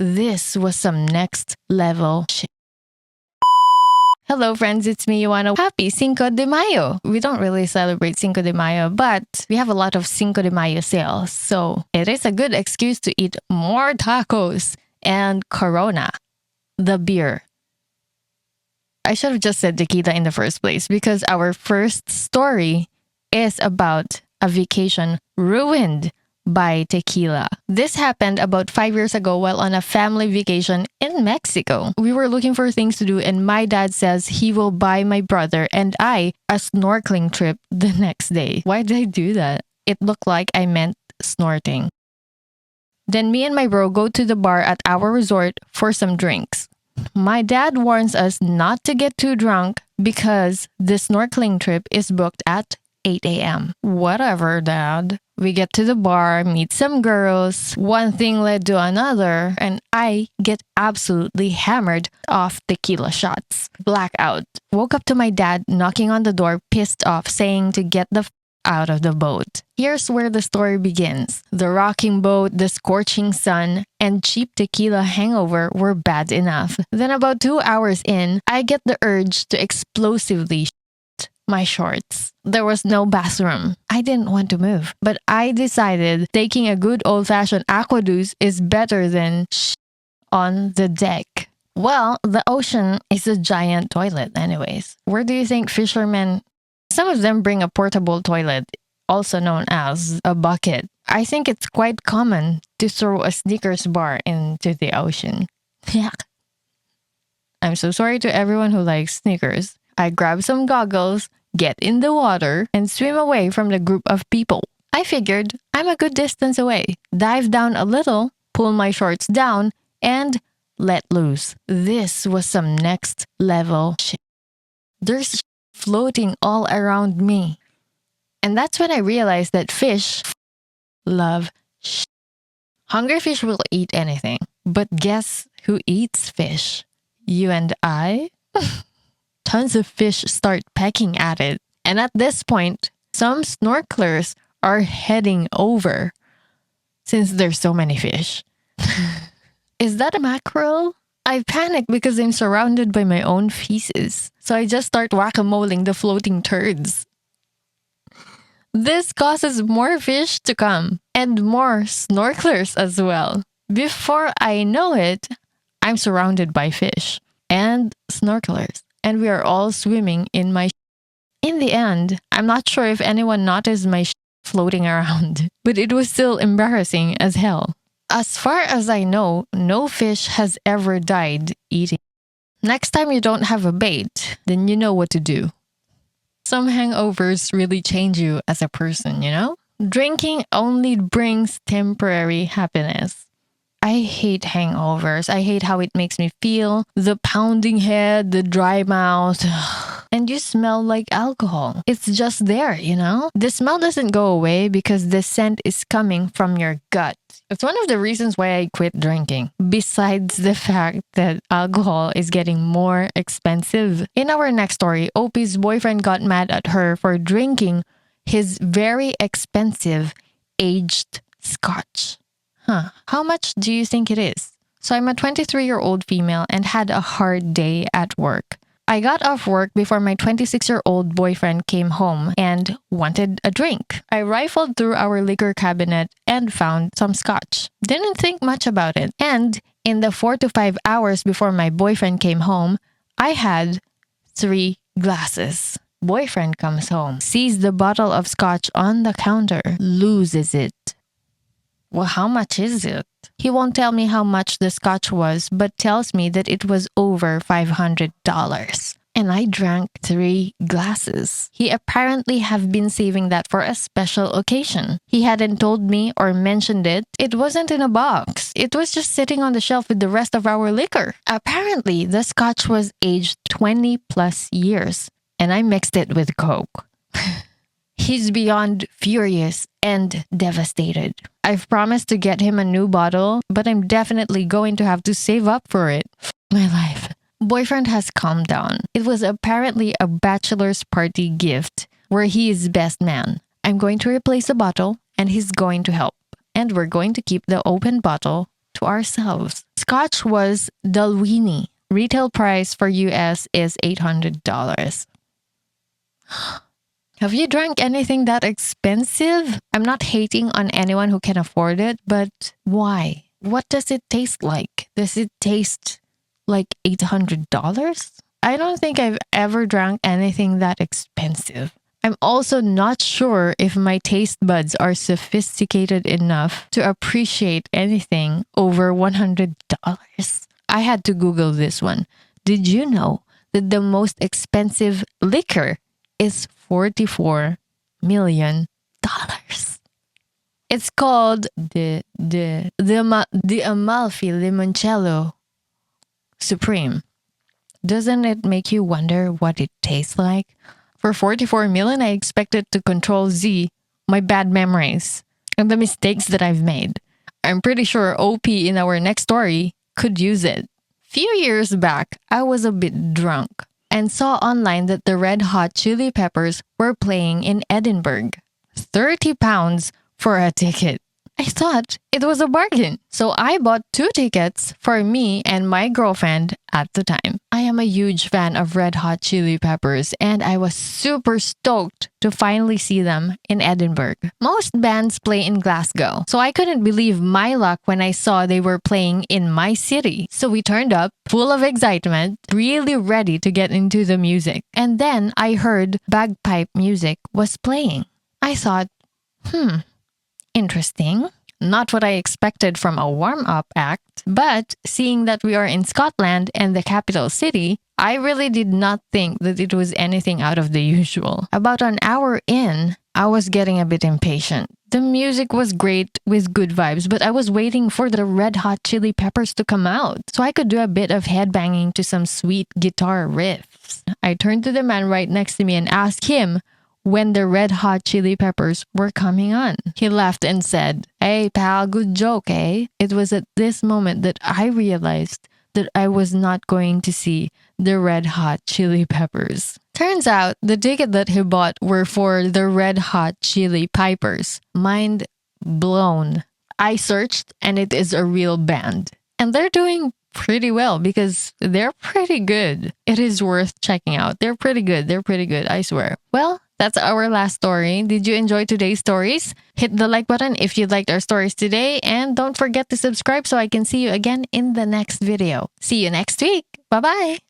This was some next level shit. Hello friends, it's me, Joanna. Happy Cinco de Mayo! We don't really celebrate Cinco de Mayo, but we have a lot of Cinco de Mayo sales. So it is a good excuse to eat more tacos and Corona, the beer. I should have just said tequila in the first place because our first story is about a vacation ruined by tequila. This happened about 5 years ago while on a family vacation in Mexico. We were looking for things to do and my dad says he will buy my brother and I a snorkeling trip the next day. Why did I do that? It looked like I meant snorting. Then me and my bro go to the bar at our resort for some drinks. My dad warns us not to get too drunk because the snorkeling trip is booked at 8 a.m. Whatever, Dad. We get to the bar, meet some girls, one thing led to another, and I get absolutely hammered off tequila shots. Blackout. Woke up to my dad knocking on the door, pissed off, saying to get the out of the boat. Here's where the story begins. The rocking boat, the scorching sun, and cheap tequila hangover were bad enough. Then about 2 hours in, I get the urge to explosively my shorts. There was no bathroom. I didn't want to move, but I decided taking a good old-fashioned aqua douce is better than on the deck. Well, the ocean is a giant toilet anyways. Where do you think fishermen... Some of them bring a portable toilet, also known as a bucket. I think it's quite common to throw a Snickers bar into the ocean. I'm so sorry to everyone who likes Snickers. I grab some goggles, get in the water, and swim away from the group of people. I figured I'm a good distance away, dive down a little, pull my shorts down, and let loose. This was some next level shit. There's floating all around me. And that's when I realized that fish love shit. Hungry fish will eat anything. But guess who eats fish? You and I? Tons of fish start pecking at it. And at this point, some snorkelers are heading over since there's so many fish. Is that a mackerel? I panic because I'm surrounded by my own feces. So I just start whack-a-moling the floating turds. This causes more fish to come and more snorkelers as well. Before I know it, I'm surrounded by fish and snorkelers. And we are all swimming in my In the end, I'm not sure if anyone noticed my floating around, but it was still embarrassing as hell. As far as I know, no fish has ever died eating. Next time you don't have a bait, then you know what to do. Some hangovers really change you as a person, you know? Drinking only brings temporary happiness. I hate hangovers. I hate how it makes me feel. The pounding head, the dry mouth. And you smell like alcohol. It's just there, you know? The smell doesn't go away because the scent is coming from your gut. It's one of the reasons why I quit drinking. Besides the fact that alcohol is getting more expensive. In our next story, Opie's boyfriend got mad at her for drinking his very expensive aged scotch. How much do you think it is? So I'm a 23-year-old female and had a hard day at work. I got off work before my 26-year-old boyfriend came home and wanted a drink. I rifled through our liquor cabinet and found some scotch. Didn't think much about it. And in the 4 to 5 hours before my boyfriend came home, I had 3 glasses. Boyfriend comes home, sees the bottle of scotch on the counter, loses it. Well, how much is it? He won't tell me how much the scotch was, but tells me that it was over $500. And I drank 3 glasses. He apparently have been saving that for a special occasion. He hadn't told me or mentioned it. It wasn't in a box. It was just sitting on the shelf with the rest of our liquor. Apparently, the scotch was aged 20 plus years. And I mixed it with Coke. He's beyond furious and devastated. I've promised to get him a new bottle, but I'm definitely going to have to save up for it. My life. Boyfriend has calmed down. It was apparently a bachelor's party gift where he is best man. I'm going to replace the bottle and he's going to help. And we're going to keep the open bottle to ourselves. scotch was 𝙑𝙀𝙏. Retail price for US is $800. Have you drank anything that expensive? I'm not hating on anyone who can afford it, but why? What does it taste like? Does it taste like $800? I don't think I've ever drank anything that expensive. I'm also not sure if my taste buds are sophisticated enough to appreciate anything over $100. I had to Google this one. Did you know that the most expensive liquor is $44 million? It's called 𝙒𝙀𝙏𝙎 Limoncello Supreme. Doesn't it make you wonder what it tastes like? For $44 million, I expected to control Z, my bad memories, and the mistakes that I've made. I'm pretty sure OP in our next story could use it. Few years back, I was a bit drunk and saw online that the Red Hot Chili Peppers were playing in Edinburgh. £30 for a ticket. I thought it was a bargain. So I bought 2 tickets for me and my girlfriend at the time. I am a huge fan of Red Hot Chili Peppers and I was super stoked to finally see them in Edinburgh. Most bands play in Glasgow, so I couldn't believe my luck when I saw they were playing in my city. So we turned up, full of excitement, really ready to get into the music. And then I heard bagpipe music was playing. I thought, interesting. Not what I expected from a warm-up act, but seeing that we are in Scotland and the capital city, I really did not think that it was anything out of the usual. About an hour in, I was getting a bit impatient. The music was great with good vibes, but I was waiting for the Red Hot Chili Peppers to come out so I could do a bit of headbanging to some sweet guitar riffs. I turned to the man right next to me and asked him when the Red Hot Chili Peppers were coming on. He laughed and said, "Hey pal, good joke, eh?" It was at this moment that I realized that I was not going to see the Red Hot Chili Peppers. Turns out the ticket that he bought were for the Red Hot Chili Pipers. Mind blown. I searched and it is a real band. And they're doing pretty well because they're pretty good. It is worth checking out. They're pretty good. They're pretty good, I swear. Well, that's our last story. Did you enjoy today's stories? Hit the like button if you liked our stories today. And don't forget to subscribe so I can see you again in the next video. See you next week. Bye-bye.